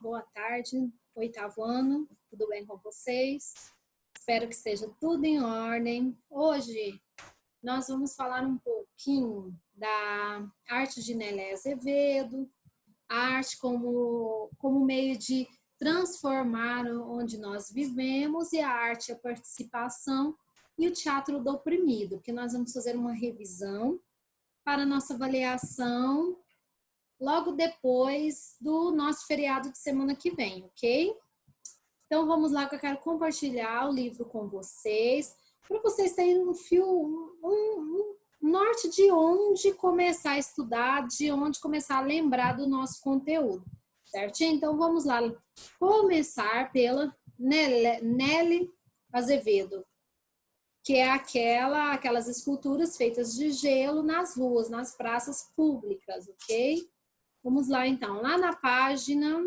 boa tarde, oitavo ano, tudo bem com vocês? Espero que esteja tudo em ordem. Hoje nós vamos falar um pouquinho da arte de Nélia Azevedo, a arte como meio de transformar onde nós vivemos, e a arte, a participação e o teatro do oprimido, que nós vamos fazer uma revisão para nossa avaliação logo depois do nosso feriado de semana que vem, ok? Então vamos lá, que eu quero compartilhar o livro com vocês, para vocês terem um norte de onde começar a estudar, de onde começar a lembrar do nosso conteúdo, certinho? Então vamos lá, começar pela Nélia Azevedo, que é aquelas esculturas feitas de gelo nas ruas, nas praças públicas, ok? Vamos lá, então. Lá na página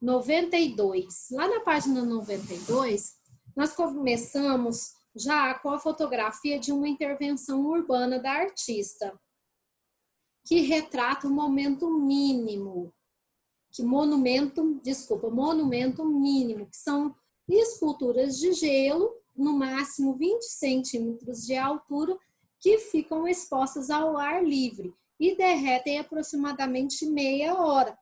92. Lá na página 92, nós começamos já com a fotografia de uma intervenção urbana da artista, que retrata o momento mínimo, monumento mínimo, que são esculturas de gelo, no máximo 20 centímetros de altura, que ficam expostas ao ar livre e derretem aproximadamente meia hora.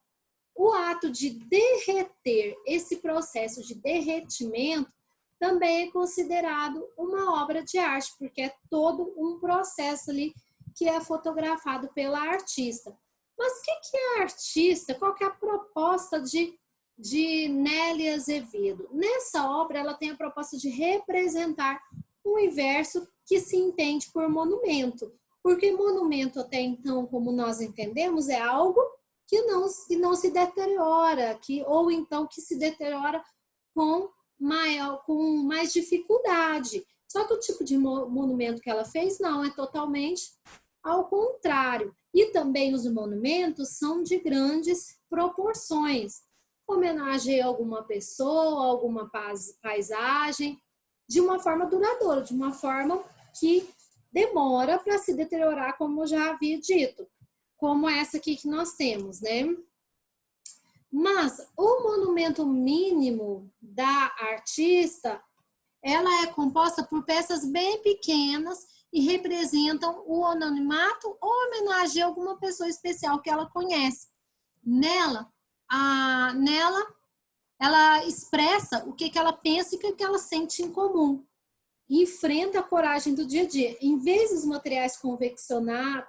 O ato de derreter, esse processo de derretimento, também é considerado uma obra de arte, porque é todo um processo ali que é fotografado pela artista. Mas o que é a artista? Qual que é a proposta de Nélia Azevedo? Nessa obra, ela tem a proposta de representar um universo que se entende por monumento. Porque monumento, até então, como nós entendemos, é algo que não se deteriora, ou então que se deteriora com mais dificuldade. Só que o tipo de monumento que ela fez não, é totalmente ao contrário. E também os monumentos são de grandes proporções. Homenageia alguma pessoa, alguma paisagem, de uma forma duradoura, de uma forma que demora para se deteriorar, como eu já havia dito, como essa aqui que nós temos, né? Mas o monumento mínimo da artista, ela é composta por peças bem pequenas e representam o anonimato ou homenageia alguma pessoa especial que ela conhece. Nela, ela expressa o que ela pensa e o que ela sente em comum. E enfrenta a coragem do dia a dia. Em vez dos materiais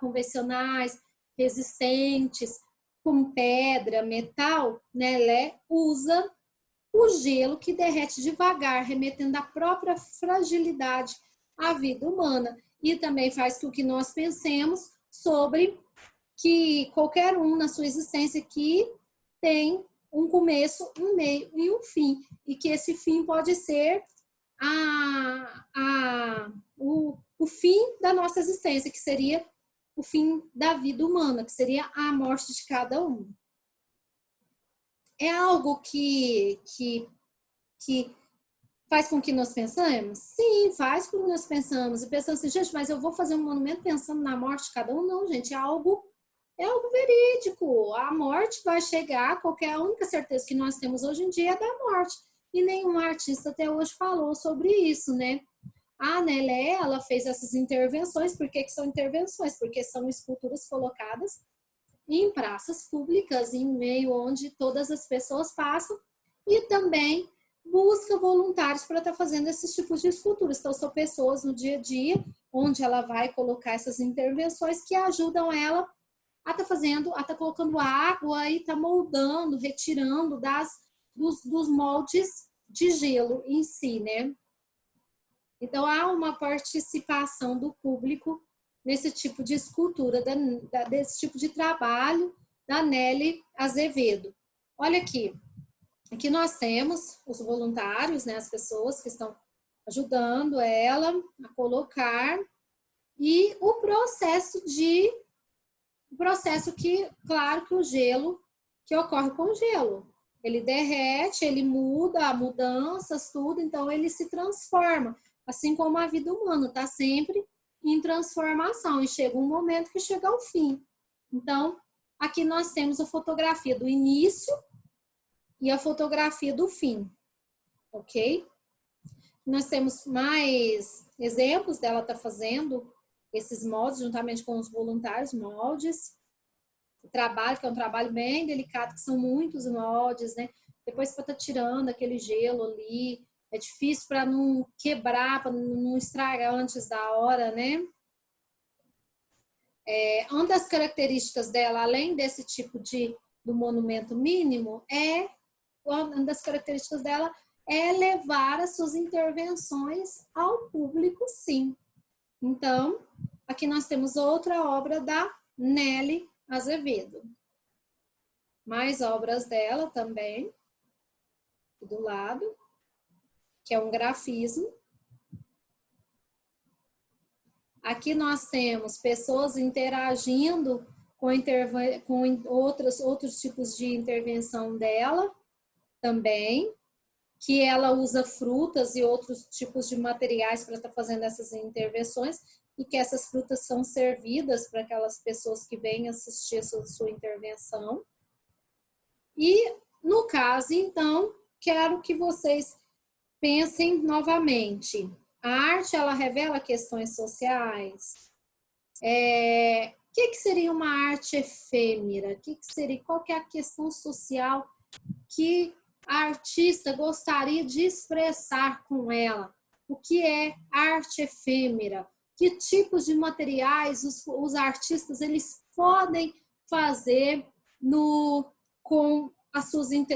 convencionais, resistentes, como pedra, metal, Nélia usa o gelo que derrete devagar, remetendo à própria fragilidade à vida humana. E também faz com que nós pensemos sobre que qualquer um na sua existência aqui tem um começo, um meio e um fim. E que esse fim pode ser o fim da nossa existência, que seria o fim da vida humana, que seria a morte de cada um. É algo que faz com que nós pensemos? Sim, faz com que nós pensamos. E pensamos assim, gente, mas eu vou fazer um monumento pensando na morte de cada um? Não, gente, é algo verídico. A morte vai chegar, a única certeza que nós temos hoje em dia é da morte. E nenhum artista até hoje falou sobre isso, né? A Nélia, ela fez essas intervenções. Por que são intervenções? Porque são esculturas colocadas em praças públicas, em meio onde todas as pessoas passam, e também busca voluntários para estar fazendo esses tipos de esculturas. Então, são pessoas no dia a dia, onde ela vai colocar essas intervenções que ajudam ela a estar fazendo, a estar colocando água e estar moldando, retirando dos moldes de gelo em si, né? Então, há uma participação do público nesse tipo de escultura, desse tipo de trabalho da Nélia Azevedo. Olha aqui. Aqui nós temos os voluntários, né, as pessoas que estão ajudando ela a colocar, e o processo que, claro, que o gelo, que ocorre com o gelo. Ele derrete, ele muda, mudanças, tudo, então ele se transforma. Assim como a vida humana, está sempre em transformação, e chega um momento que chega ao fim. Então, aqui nós temos a fotografia do início e a fotografia do fim, ok? Nós temos mais exemplos dela estar fazendo esses moldes, juntamente com os voluntários, moldes. O trabalho, que é um trabalho bem delicado, que são muitos moldes, né? Depois para estar tirando aquele gelo ali, é difícil para não quebrar, para não estragar antes da hora, né? Uma das características dela, além desse tipo do monumento mínimo, uma das características dela é levar as suas intervenções ao público, sim. Então, aqui nós temos outra obra da Nelly Azevedo. Mais obras dela também, do lado, que é um grafismo. Aqui nós temos pessoas interagindo com outros tipos de intervenção dela também, que ela usa frutas e outros tipos de materiais para estar fazendo essas intervenções e que essas frutas são servidas para aquelas pessoas que vêm assistir a sua intervenção. E, no caso, então, quero que vocês pensem novamente. A arte, ela revela questões sociais? O que seria uma arte efêmera? Qual que é a questão social que a artista gostaria de expressar com ela? O que é arte efêmera? Que tipos de materiais os artistas eles podem fazer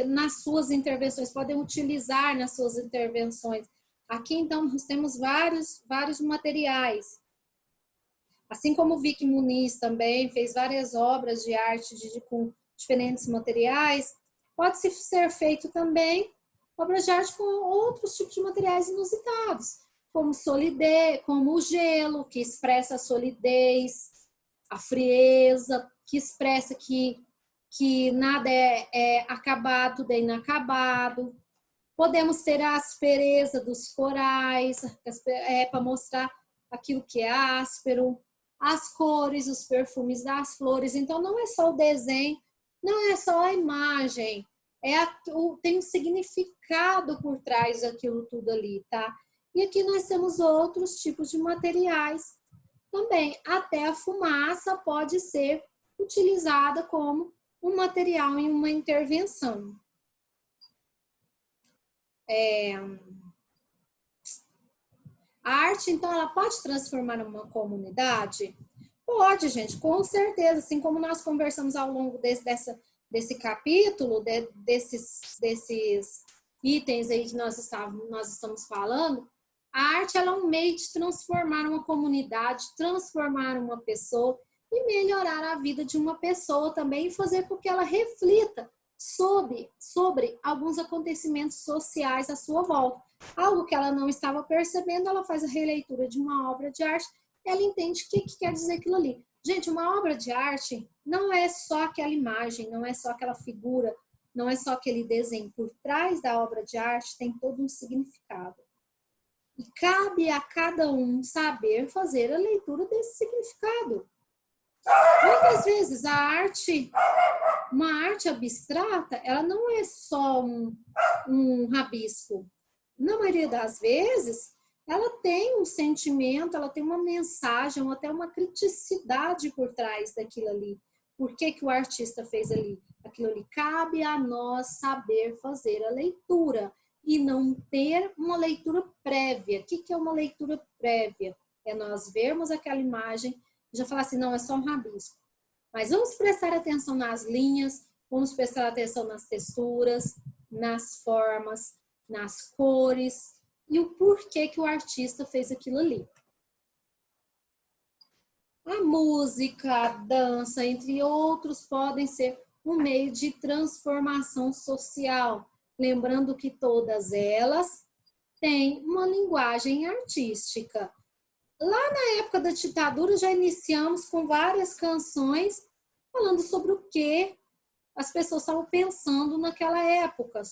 nas suas intervenções, podem utilizar nas suas intervenções? Aqui, então, nós temos vários materiais. Assim como o Vicky Muniz também fez várias obras de arte com diferentes materiais, pode ser feito também obras de arte com outros tipos de materiais inusitados, como solidez, como o gelo, que expressa a solidez, a frieza, que expressa que nada é acabado, tudo é inacabado. Podemos ter a aspereza dos corais, para mostrar aquilo que é áspero, as cores, os perfumes das flores. Então, não é só o desenho, não é só a imagem, tem um significado por trás daquilo tudo ali, tá? E aqui nós temos outros tipos de materiais também. Até a fumaça pode ser utilizada como um material em uma intervenção. A arte, então, ela pode transformar uma comunidade? Pode, gente, com certeza. Assim como nós conversamos ao longo desse capítulo, desses itens aí que nós estamos falando, a arte ela é um meio de transformar uma comunidade, transformar uma pessoa e melhorar a vida de uma pessoa também e fazer com que ela reflita sobre alguns acontecimentos sociais à sua volta. Algo que ela não estava percebendo, ela faz a releitura de uma obra de arte, ela entende o que quer dizer aquilo ali. Gente, uma obra de arte não é só aquela imagem, não é só aquela figura, não é só aquele desenho. Por trás da obra de arte tem todo um significado. E cabe a cada um saber fazer a leitura desse significado. Muitas vezes uma arte abstrata, ela não é só um rabisco. Na maioria das vezes, ela tem um sentimento, ela tem uma mensagem, ou até uma criticidade por trás daquilo ali. Por que o artista fez ali? Aquilo ali cabe a nós saber fazer a leitura e não ter uma leitura prévia. O que é uma leitura prévia? É nós vermos aquela imagem e já falar assim, não, é só um rabisco. Mas vamos prestar atenção nas linhas, vamos prestar atenção nas texturas, nas formas, nas cores e o porquê que o artista fez aquilo ali. A música, a dança, entre outros, podem ser um meio de transformação social, lembrando que todas elas têm uma linguagem artística. Lá na época da ditadura já iniciamos com várias canções falando sobre o que as pessoas estavam pensando naquela época,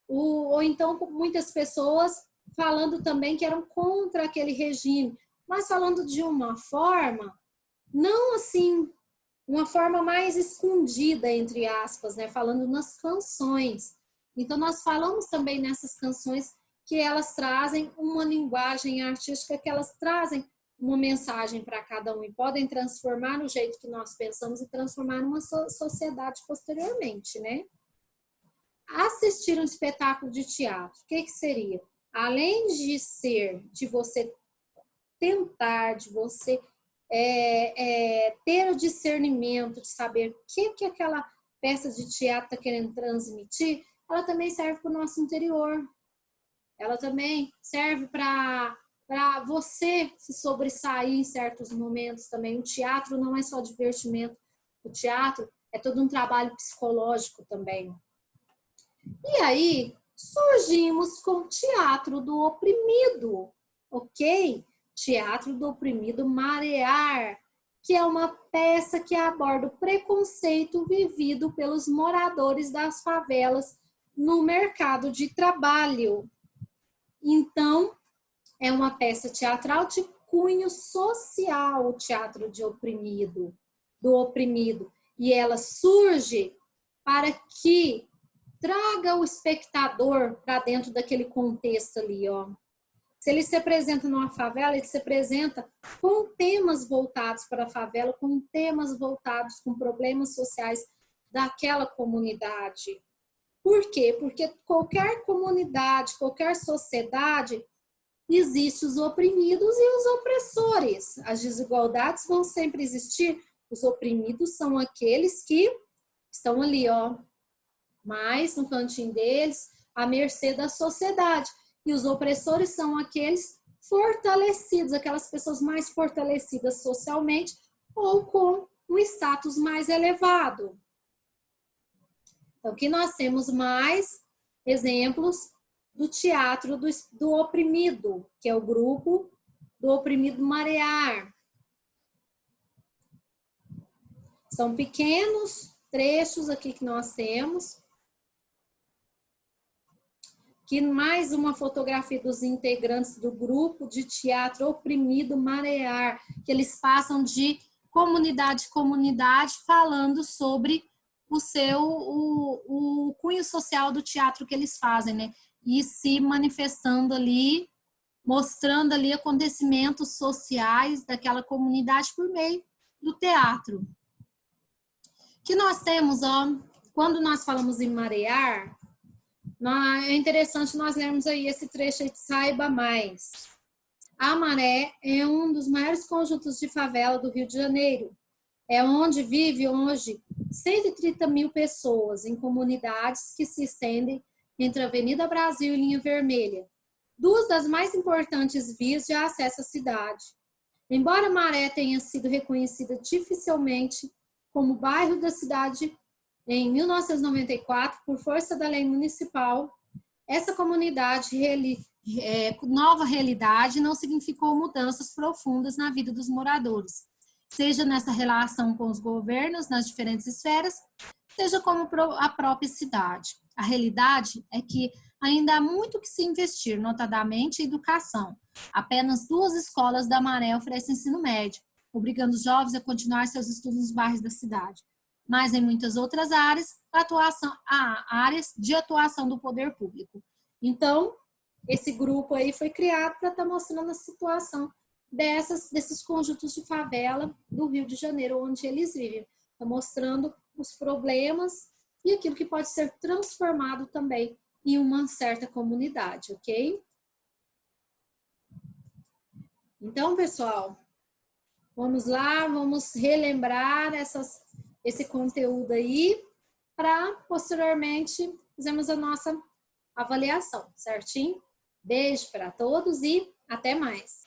ou então muitas pessoas falando também que eram contra aquele regime, mas falando de uma forma, não assim, uma forma mais escondida, entre aspas, né? Falando nas canções. Então, nós falamos também nessas canções que elas trazem uma linguagem artística, que elas trazem uma mensagem para cada um e podem transformar o jeito que nós pensamos e transformar numa sociedade posteriormente, né? Assistir um espetáculo de teatro, o que seria? Além de de você tentar, de você ter o discernimento de saber o que aquela peça de teatro está querendo transmitir, ela também serve para o nosso interior. Ela também serve para você se sobressair em certos momentos também. O teatro não é só divertimento. O teatro é todo um trabalho psicológico também. E aí, surgimos com o Teatro do Oprimido, ok? Teatro do Oprimido Marear, que é uma peça que aborda o preconceito vivido pelos moradores das favelas no mercado de trabalho. Então, é uma peça teatral de cunho social, o Teatro do Oprimido. E ela surge para que traga o espectador para dentro daquele contexto ali, ó. Se ele se apresenta numa favela, ele se apresenta com temas voltados para a favela, com temas voltados com problemas sociais daquela comunidade. Por quê? Porque qualquer comunidade, qualquer sociedade, existem os oprimidos e os opressores. As desigualdades vão sempre existir. Os oprimidos são aqueles que estão ali, ó, mais no cantinho deles, à mercê da sociedade. E os opressores são aqueles fortalecidos, aquelas pessoas mais fortalecidas socialmente ou com um status mais elevado. Então, aqui nós temos mais exemplos do Teatro do Oprimido, que é o grupo do Oprimido Marear. São pequenos trechos aqui que nós temos. Que mais uma fotografia dos integrantes do grupo de teatro Oprimido Marear, que eles passam de comunidade em comunidade falando sobre o cunho social do teatro que eles fazem, né? E se manifestando ali, mostrando ali acontecimentos sociais daquela comunidade por meio do teatro. Que nós temos, ó, quando nós falamos em marear, é interessante nós lermos aí esse trecho aí de Saiba Mais. A Maré é um dos maiores conjuntos de favela do Rio de Janeiro. É onde vive hoje 130 mil pessoas em comunidades que se estendem entre a Avenida Brasil e Linha Vermelha, duas das mais importantes vias de acesso à cidade. Embora Maré tenha sido reconhecida dificilmente como bairro da cidade em 1994, por força da lei municipal, essa nova realidade não significou mudanças profundas na vida dos moradores, seja nessa relação com os governos nas diferentes esferas, seja como a própria cidade. A realidade é que ainda há muito que se investir, notadamente em educação. Apenas 2 escolas da Maré oferecem ensino médio, obrigando os jovens a continuar seus estudos nos bairros da cidade. Mas em muitas outras áreas, há áreas de atuação do poder público. Então, esse grupo aí foi criado para estar mostrando a situação desses conjuntos de favela do Rio de Janeiro, onde eles vivem. Está mostrando os problemas e aquilo que pode ser transformado também em uma certa comunidade, ok? Então, pessoal, vamos lá, vamos relembrar esse conteúdo aí para posteriormente fazermos a nossa avaliação, certinho? Beijo para todos e até mais!